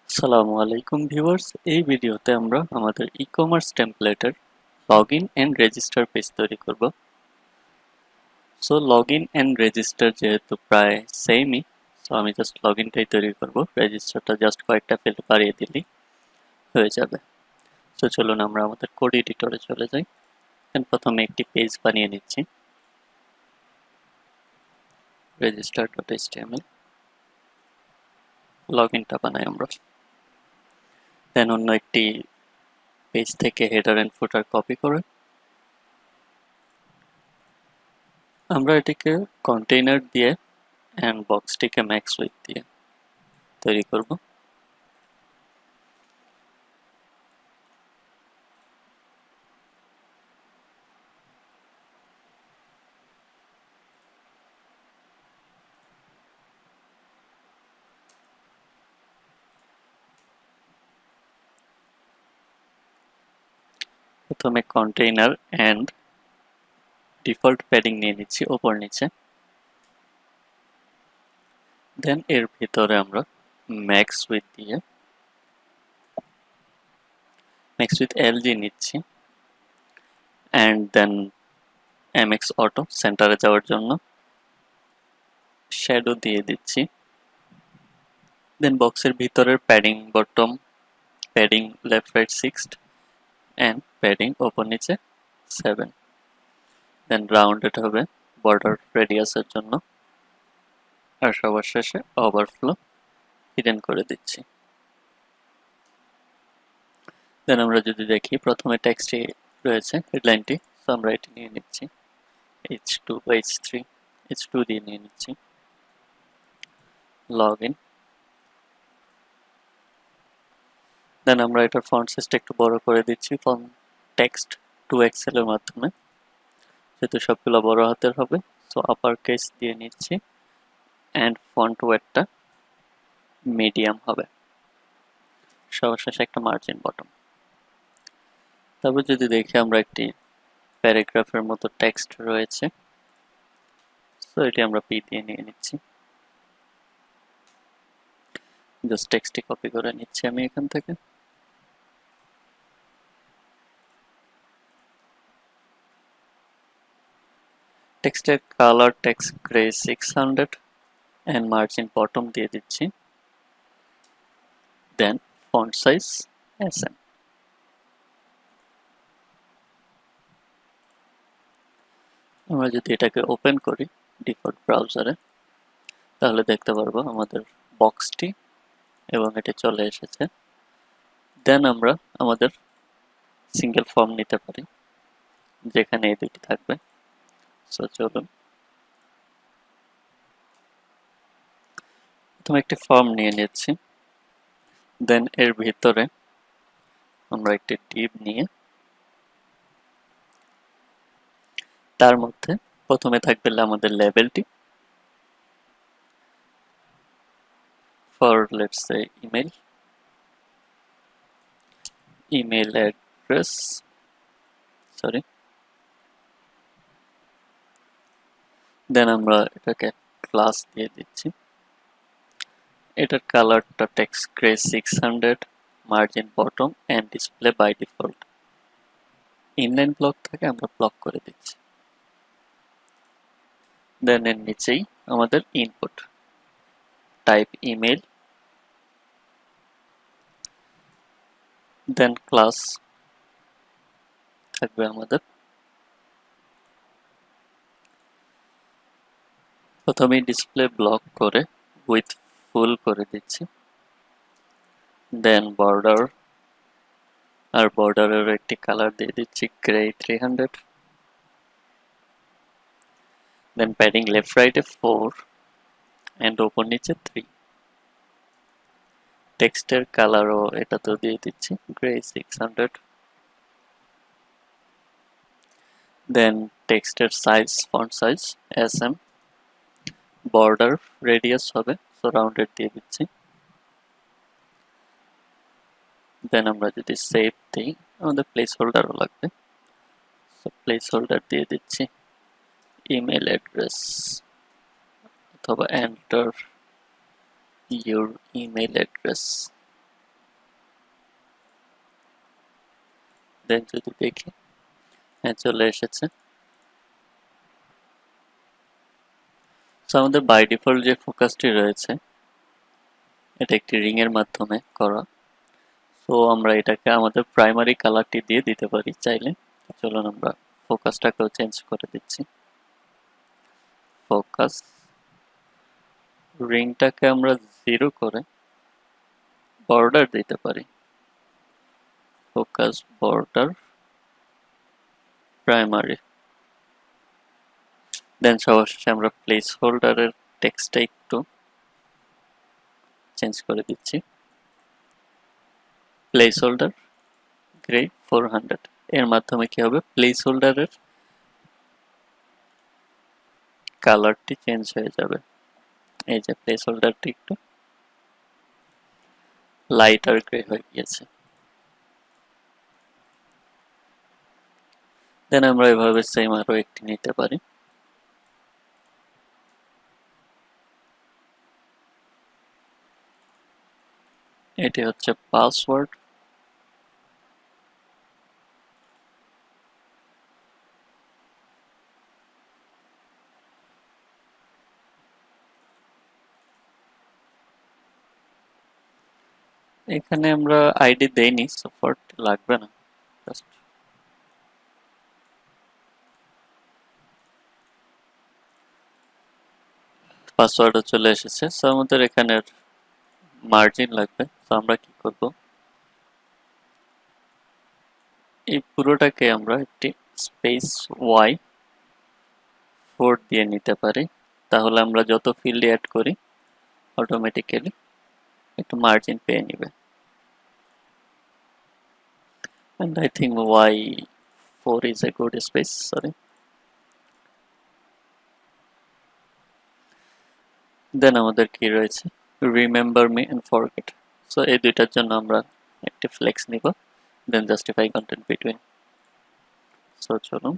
আসসালামু আলাইকুম ভিউয়ার্স, এই ভিডিওতে আমরা আমাদের ই-কমার্স টেমপ্লেটের লগইন এন্ড রেজিস্টার পেজ তৈরি করব। সো লগইন এন্ড রেজিস্টার যেহেতু প্রায় সেমই, সো আমি জাস্ট লগইনটাই তৈরি করব, রেজিস্টারটা জাস্ট কয়েকটা ফিল্ড বাড়িয়ে দিলেই হয়ে যাবে। সো চলুন আমরা আমাদের কোড এডিটরে চলে যাই। প্রথমে একটি পেজ বানিয়ে নিচ্ছি, register.html। লগইনটা বানাই আমরা, দেন অন্য একটি পেজ থেকে হেডার এন্ড ফুটার কপি করে আমরা এটিকে কন্টেইনার দিয়ে এন্ড বক্সটিকে ম্যাক্স উইথ দিয়ে তৈরি করব। প্রথমে কন্টেইনার এন্ড ডিফল্ট প্যাডিং নিয়ে নিচ্ছি ওপর নিচে, দেন এর ভিতরে আমরা ম্যাক্স উইথ দিয়ে ম্যাক্স উইথ এলজি নিচ্ছি এন্ড দেন এমএক্স অটো সেন্টারে যাওয়ার জন্য শ্যাডো দিয়ে দিচ্ছি। দেন বক্সের ভিতরের padding bottom, padding left right 6 and padding ওপর নিচে 7। দেন রাউন্ডেড হবে বর্ডার রেডিয়াসের জন্য, আর সবার শেষে ওভারফ্লো হিডেন করে দিচ্ছি। দেন আমরা যদি দেখি প্রথমে টেক্সটে রয়েছে হেডলাইনটি, সো আমরা এটি নিয়ে নিচ্ছি h2 বা h2 দিয়ে নিয়ে নিচ্ছি। লগইন, দেন আমরা এটার ফন্ট সাইজটা একটু বড় করে দিচ্ছি ফন্ট টেক্সট 2 এর মাধ্যমে, যেহেতু সবগুলো বড় হাতের হবে। সো আপার কেস দিয়ে নিচ্ছি এন্ড ফন্ট ওয়েটটা মিডিয়াম হবে, সর্বশেষে একটা মার্জিন বটম। তারপর যদি দেখি আমরা একটি প্যারাগ্রাফের মতো টেক্সট রয়েছে, সো এটি আমরা পি দিয়ে নিয়ে নিচ্ছি। জাস্ট টেক্সটটি কপি করে নিচ্ছি আমি এখান থেকে। টেক্সটের colour text grey 600 and margin bottom দিয়ে দিচ্ছি, দেন ফন্ট সাইজ SM। আমরা যদি এটাকে ওপেন করি ডিফল্ট ব্রাউজারে, তাহলে দেখতে পারবো আমাদের বক্সটি এবং এটি চলে এসেছে। দেন আমরা আমাদের সিঙ্গেল ফর্ম নিতে পারি, যেখানে এই দুটি থাকবে। সো চলুন প্রথমে একটি ফর্ম নিয়ে নিচ্ছি, দেন এর ভিতরে আমরা একটি ডিভ নিয়ে তার মধ্যে প্রথমে থাকবে আমাদের লেবেলটি for let's say email address, sorry. Then আমরা এটাকে ক্লাস দিয়ে দিচ্ছি, এটার কালারটা text grey 600, margin bottom and display by default. Inline block থেকে আমরা ব্লক করে দিচ্ছি। দেন এর নিচেই আমাদের input type email, then class থাকবে আমাদের। প্রথমে ডিসপ্লে ব্লক করে উইথ ফুল করে দিচ্ছি, দেন বর্ডার, আর বর্ডারের একটি কালার দিয়ে দিচ্ছি গ্রে 300, দেন প্যাডিং লেফট রাইটে 4 এন্ড ওপর নিচে 3। টেক্সটের কালারও এটাতেও দিয়ে দিচ্ছি গ্রে 600, দেন টেক্সটের size font size SM, border radius হবে সো রাউন্ডেড দিয়ে দিচ্ছি। দেন আমরা যদি সেভ দিই, আমাদের প্লেস হোল্ডারও লাগবে, সো প্লেস হোল্ডার দিয়ে দিচ্ছি ইমেল অ্যাড্রেস অথবা এন্টার ইউর ইমেল অ্যাড্রেস। দেন যদি দেখি, হ্যাঁ চলে এসেছে। তো আমাদের বাই ডিফল্ট যে ফোকাসটি রয়েছে এটা একটি রিং এর মাধ্যমে করা। তো আমরা এটাকে আমাদের প্রাইমারি কালারটি দিয়ে দিতে পারি চাইলে। চলুন আমরা ফোকাসটাকেও চেঞ্জ করে দিচ্ছি। ফোকাস রিংটাকে আমরা 0 করে বর্ডার দিতে পারি। Focus border primary. দেন সবার শেষে আমরা প্লেস হোল্ডারের টেক্সটটা একটু চেঞ্জ করে দিচ্ছি। Place holder grade 400। এর মাধ্যমে কি হবে, প্লেস হোল্ডারের কালারটি চেঞ্জ হয়ে যাবে। এই যে প্লেস হোল্ডারটি একটু লাইটার গ্রে হয়ে গিয়েছে। দেন আমরা এভাবে সেম আরো একটি নিতে পারি। এটি হচ্ছে পাসওয়ার্ড। এখানে আমরা আইডি দেইনি, সাপোর্ট লাগবে না। জাস্ট পাসওয়ার্ডও চলে এসেছে। সো আমাদের এখানে মার্জিন লাগবে। তো আমরা কি করব, এই পুরোটাকে আমরা একটি স্পেস ওয়াই 4 দিয়ে নিতে পারি। তাহলে আমরা যত ফিল্ড অ্যাড করি অটোমেটিক্যালি একটু মার্জিন পেয়ে নিবে। And I think y4 is a good space, sorry. Then আমাদের কি রয়েছে, remember me and forget. So এই দুইটার জন্য আমরা একটি ফ্লেক্স নিব, then justify content between. So চলুন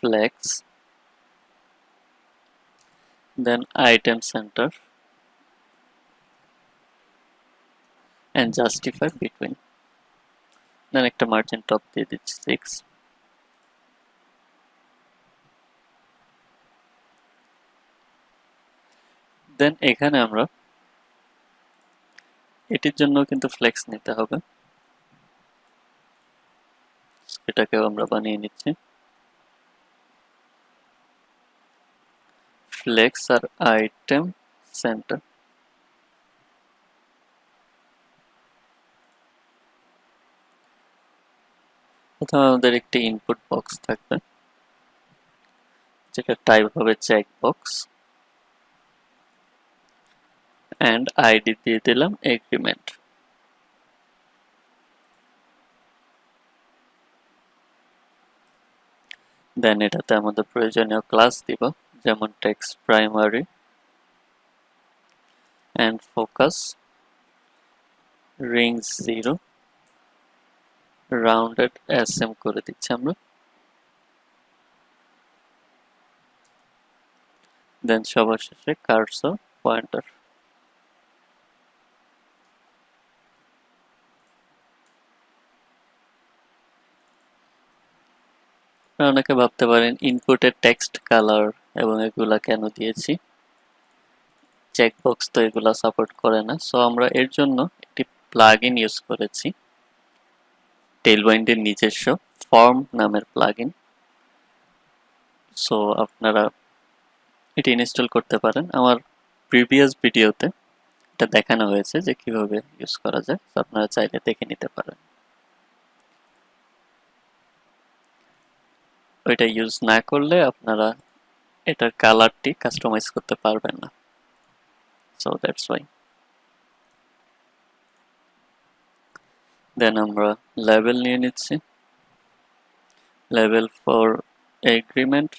flex, then item center and justify between. Then একটা margin top দিয়ে দিচ্ছি 6. Then এখানে আমরা এটির জন্য কিন্তু ফ্লেক্স নিতে হবে, এটাকেও আমরা বানিয়ে নিচ্ছি। ফ্লেক্স আর আইটেম সেন্টার। প্রথমে আমাদের একটি ইনপুট বক্স থাকবে যেটা টাইপ হবে চেক বক্স, এন্ড আইডি দিয়ে দিলাম এগ্রিমেন্ট। দেন এটাতে আমাদের প্রয়োজনীয় ক্লাস দিব, যেমন text primary and focus ring 0 rounded SM করে দিচ্ছি আমরা। দেন সবার শেষে কার্সর পয়েন্টার। অনেকে ভাবতে পারেন ইনপুটের টেক্সট কালার এবং এগুলা কেন দিয়েছি, চেকবক্স তো এগুলা সাপোর্ট করে না। সো আমরা এর জন্য একটি প্লাগইন ইউজ করেছি, টেইলওয়াইন্ডের নিজস্ব ফর্ম নামের প্লাগইন। সো আপনারা এটি ইনস্টল করতে পারেন। আমার প্রিভিয়াস ভিডিওতে এটা দেখানো হয়েছে যে কিভাবে ইউজ করা যায়, তো আপনারা চাইলে দেখে নিতে পারেন। ওইটা ইউজ না করলে আপনারা এটার কালারটি কাস্টমাইজ করতে পারবেন না। So that's why. দেন আমরা লেভেল নিয়ে নিচ্ছি, লেভেল ফর এগ্রিমেন্ট।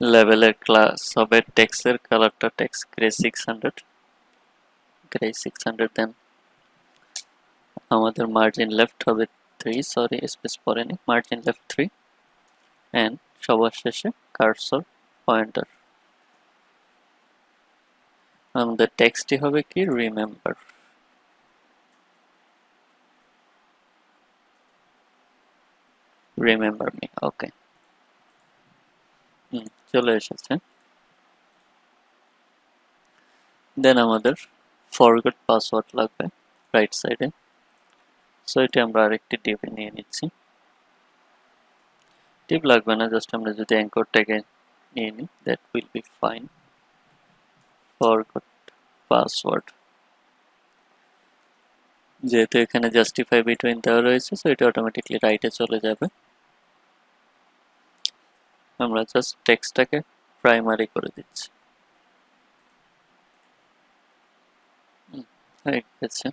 লেভেলের ক্লাস হবে টেক্সটের কালারটা টেক্সট গ্রে 600, গ্রে 600। দেন আমাদের মার্জিন লেফট হবে 3, সরি স্পেস পড়েনি, মার্জিন লেফট 3 এন্ড সবার শেষে কার্সর পয়েন্টার। আমাদের টেক্সটই হবে কি রিমেম্বার মি। ওকে, চলে এসেছে। দেন আমাদের ফরগট পাসওয়ার্ড লাগবে রাইট সাইডে। সো এটা আমরা আরেকটি ডিপে নিয়ে নিচ্ছি। টিপ লাগবে না, জাস্ট আমরা যদি অ্যাঙ্করটাকে নিয়ে নিই, that will be fine. Forgot password, যেহেতু এখানে জাস্টিফাই বিটুইন দেওয়া রয়েছে, সো এটা অটোমেটিকলি রাইটে চলে যাবে। আমরা জাস্ট টেক্সটটাকে প্রাইমারি করে দিচ্ছি। হয়ে গেছে।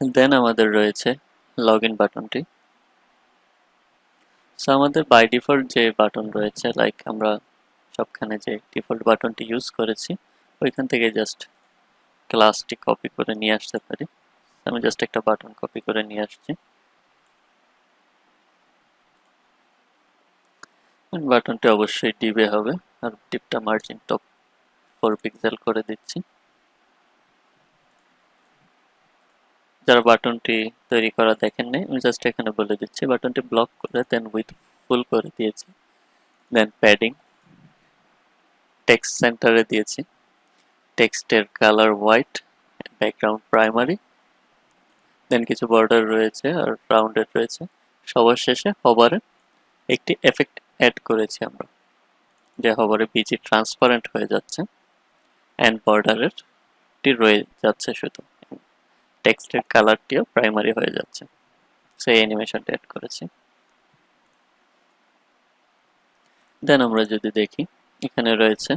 দেন আমাদের রয়েছে লগ ইন বাটনটি। সো আমাদের বাই ডিফল্ট যে বাটন রয়েছে, লাইক আমরা সবখানে যে ডিফল্ট বাটনটি ইউজ করেছি, ওইখান থেকে জাস্ট ক্লাসটি কপি করে নিয়ে আসতে পারি। আমি জাস্ট একটা বাটন কপি করে নিয়ে আসছি। বাটনটি অবশ্যই ডিবে হবে, আর ডিপটা মার্জিন টপ 4 পিক্সেল করে দিচ্ছি। যারা বাটনটি তৈরি করা দেখেন নাই, আমি জাস্ট এখানে বলে দিচ্ছি, বাটনটি ব্লক করে দেন উইথ ফুল করে দিয়েছি। দেন প্যাডিং টেক্সট সেন্টারে দিয়েছি, টেক্সটের কালার হোয়াইট, ব্যাকগ্রাউন্ড প্রাইমারি, দেন কিছু বর্ডার রয়েছে আর রাউন্ডেড রয়েছে। সবার শেষে হবারে একটি এফেক্ট অ্যাড করেছি আমরা, যে হবারে বিজি ট্রান্সপারেন্ট হয়ে যাচ্ছে অ্যান্ড বর্ডারের টি রয়ে যাচ্ছে শুধু, টেক্সটের কালারটিও প্রাইমারি হয়ে যাচ্ছে। সেই অ্যানিমেশনটা অ্যাড করেছি। দেন আমরা যদি দেখি, এখানে রয়েছে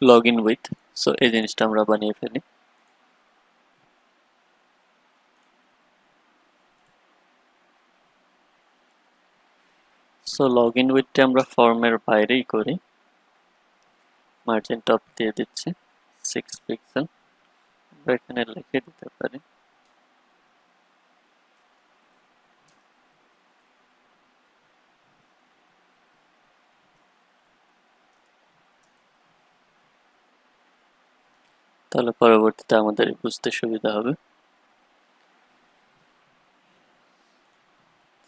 লগ ইন উইথ, সো এই জিনিসটা আমরা বানিয়ে ফেলি। সো লগ ইন উইথটা আমরা ফর্মের বাইরেই করি। মার্জিন টপ দিয়ে দিচ্ছি 6 পিক্সেল, আমরা এখানে লিখে দিতে পারি তাহলে পরবর্তীতে আমাদের বুঝতে সুবিধা হবে।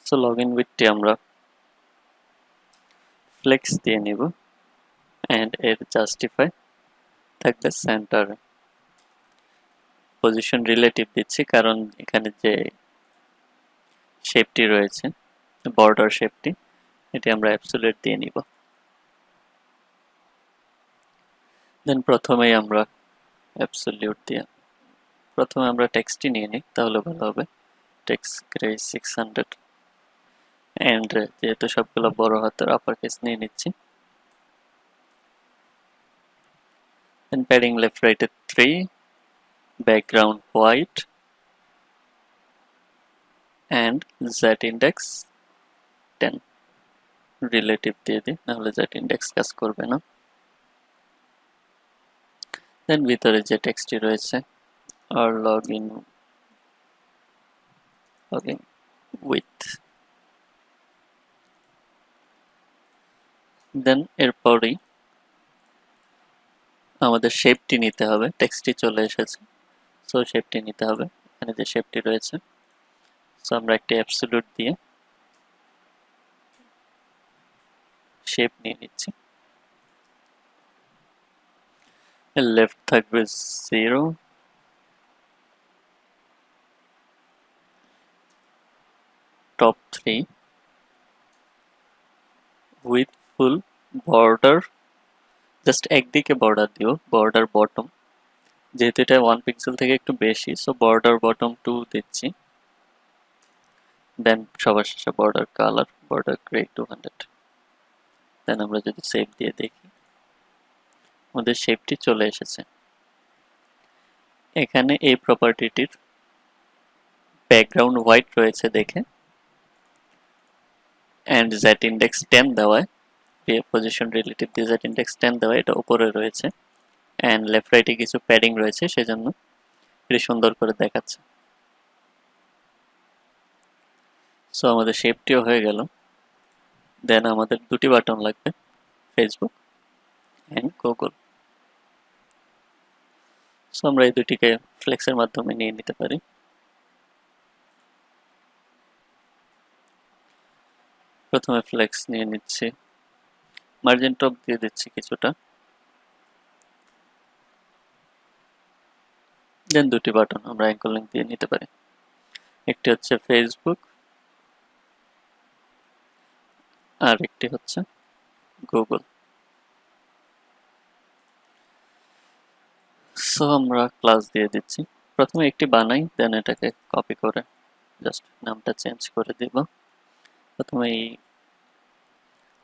সো লগ ইন উইথটি আমরা ফ্লেক্স দিয়ে নিব অ্যান্ড এর জাস্টিফাই থাকবে সেন্টার। পজিশন রিলেটিভ দিচ্ছি কারণ এখানে যে শেপটি রয়েছে, বর্ডার শেপটি, এটি আমরা অ্যাবসোলিউট দিয়ে নিব। দেন প্রথমেই আমরা অ্যাবসোলিউট দিয়ে প্রথমে আমরা টেক্সটটি নিয়ে নিই, তাহলে ভালো হবে। টেক্সট গ্রে 600 অ্যান্ড যেহেতু সবগুলো বড় হাতের আপার কেস নিয়ে নিচ্ছি। দেন প্যাডিং লেফট রাইটে 3, background white and Z index 10 relative দিয়ে দিই, নাহলে জেড ইন্ডেক্স কাজ করবে না। দেন ভিতরে যে টেক্সটটি রয়েছে আর লগ ইন উইথ, দেন এরপরই আমাদের শেপটি নিতে হবে। টেক্সটটি চলে এসেছে, সো শেপটি নিতে হবে। এখানে যে শেপটি রয়েছে, সো আমরা একটি অ্যাবসোলিউট দিয়ে শেপ নিয়ে নিচ্ছি। লেফট থাকবে 0, top 3 with full border, just একদিকে বর্ডার দিও, বর্ডার বটম, যেহেতু এটা 1 পিক্সেল থেকে একটু বেশি, সো বর্ডার বটম 2 দিচ্ছি। দেন সবার শেষে বর্ডার কালার, বর্ডার গ্রে 200। দেন আমরা যদি সেভ দিয়ে দেখি, আমাদের শেপটি চলে এসেছে। এখানে এই প্রপার্টিটির ব্যাকগ্রাউন্ড হোয়াইট রয়েছে দেখে, অ্যান্ড জেড ইন্ডেক্স 10 দেওয়ায়, পজিশন রিলেটিভ দিয়ে জেড ইন্ডেক্স 10 দেওয়ায় এটা উপরে রয়েছে, অ্যান্ড লেফট রাইটে কিছু প্যাডিং রয়েছে, সেজন্য এটি সুন্দর করে দেখাচ্ছে। সো আমাদের শেপটিও হয়ে গেল। দেন আমাদের দুটি বাটন লাগবে, ফেসবুক অ্যান্ড গুগল। সো আমরা এই দুটিকে ফ্লেক্সের মাধ্যমে নিয়ে নিতে পারি। প্রথমে ফ্লেক্স নিয়ে নিচ্ছি, মার্জিন টপ দিয়ে দিচ্ছি কিছুটা, দেন দুটি বাটন আমরা অ্যাঙ্কর লিঙ্ক দিয়ে নিতে পারি। একটি হচ্ছে ফেসবুক আর একটি হচ্ছে গুগল। সো আমরা ক্লাস দিয়ে দিচ্ছি, প্রথমে একটি বানাই, দেন এটাকে কপি করে জাস্ট নামটা চেঞ্জ করে দিব। প্রথমে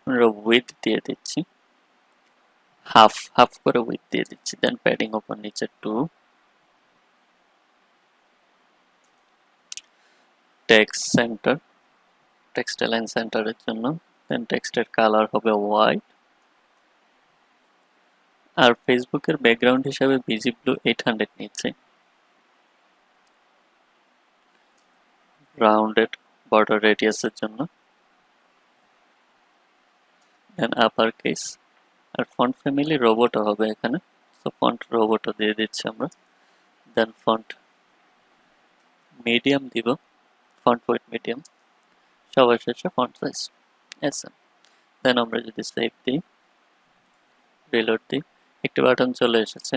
আমরা উইডথ দিয়ে দিচ্ছি, হাফ হাফ করে উইডথ দিয়ে দিচ্ছি, দেন প্যাডিং ওপর নিচে 2, টেক্সট সেন্টার, টেক্সট অ্যালাইন সেন্টারের জন্য, দেন টেক্সটের কালার হবে হোয়াইট, আর ফেসবুকের ব্যাকগ্রাউন্ড হিসাবে বিজি ব্লু 800 নিচ্ছি, রাউন্ডেড বর্ডার রেডিয়াসের জন্য, দেন আপার কেস, আর ফন্ট ফ্যামিলি রোবটও হবে এখানে, সো ফন্ট রোবটও দিয়ে দিচ্ছি আমরা, দেন ফন্ট মিডিয়াম দিব, ফন্ট ওয়েট মিডিয়াম, সবার শেষে ফন্ট সাইজ এসএম। দেন আমরা যদি সেভ দিই, রিলোড দিই, একটি বাটন চলে এসেছে।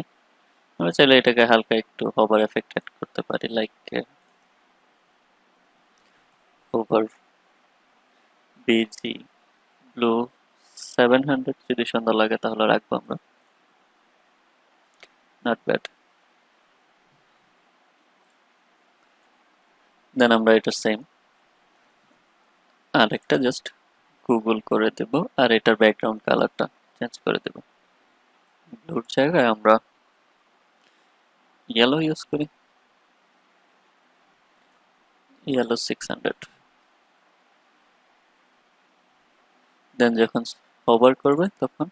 আমরা চাইলে এটাকে হালকা একটু হোভার এফেক্ট অ্যাড করতে পারি, লাইক হোভার বিজি ব্লু 700, যদি সুন্দর লাগে তাহলে রাখবো আমরা, নট ব্যাড। দেন আমরা এটা সেম আর একটা জাস্ট গুগল করে দেব, আর এটার ব্যাকগ্রাউন্ড কালারটা চেঞ্জ করে দেব, ব্লুর জায়গায় আমরা ইয়েলো ইউজ করি, ইয়েলো 600। দেন যখন হোভার করবে তখন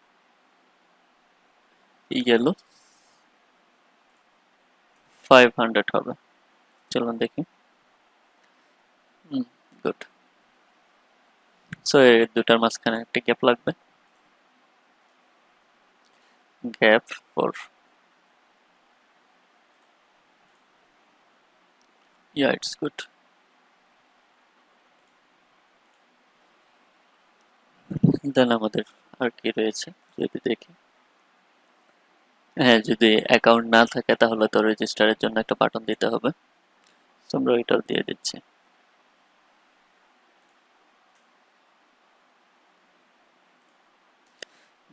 ইয়েলো 500 হবে। চলুন দেখি, গুড। সো এই দুটার মাঝখানে একটা গ্যাপ লাগবে, গ্যাপ 4, yeah it's good। দেন আমাদের আর কি রয়েছে যদি দেখি, হ্যাঁ যদি অ্যাকাউন্ট না থাকে তাহলে তো রেজিস্টারের জন্য একটা বাটন দিতে হবে, তো আমরা ওইটাও দিয়ে দিচ্ছি।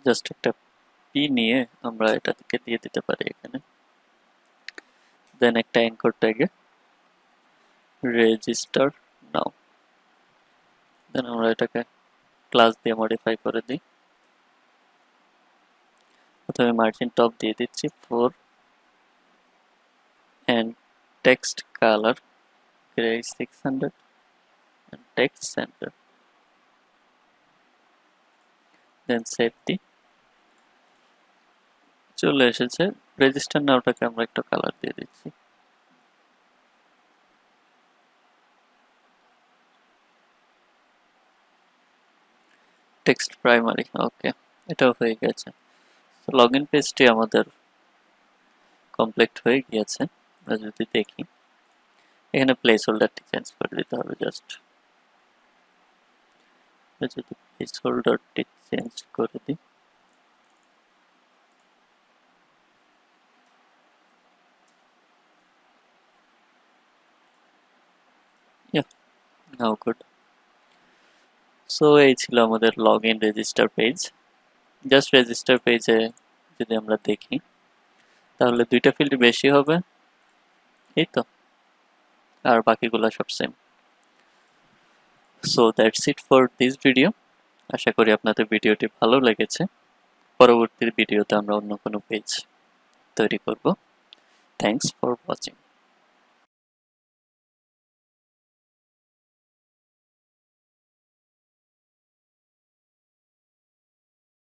জাস্ট একটা পি নিয়ে আমরা এটাকে দিয়ে দিতে পারি এখানে, দেন একটা অ্যাঙ্কর ট্যাগে রেজিস্টার নাও, দেন আমরা এটাকে ক্লাস দিয়ে মডিফাই করে দিই। প্রথমে মার্জিন টপ দিয়ে দিচ্ছি 4 and text color gray 600 and text center, then save the, চলে এসেছে। রেজিস্টার নাওটাকে আমরা একটা কালার দিয়ে দিচ্ছি, টেক্সট প্রাইমারি, ওকে এটাও হয়ে গেছে। লগইন পেজটি আমাদের কমপ্লিট হয়ে গিয়েছে। আমরা যদি দেখি এখানে প্লেস হোল্ডারটি চেঞ্জ করে দিতে হবে, জাস্ট যদি প্লেস হোল্ডারটি চেঞ্জ করে দিই, নাও গুড। সো এই ছিল আমাদের log in register page. Just register পেজে যদি আমরা দেখি তাহলে দুইটা ফিল্ড বেশি হবে, এই তো, আর বাকিগুলো সব same. So that's it for this video. আশা করি আপনাদের ভিডিওটি ভালো লেগেছে। পরবর্তী ভিডিওতে আমরা অন্য কোনো পেজ তৈরি করব। Thanks for watching.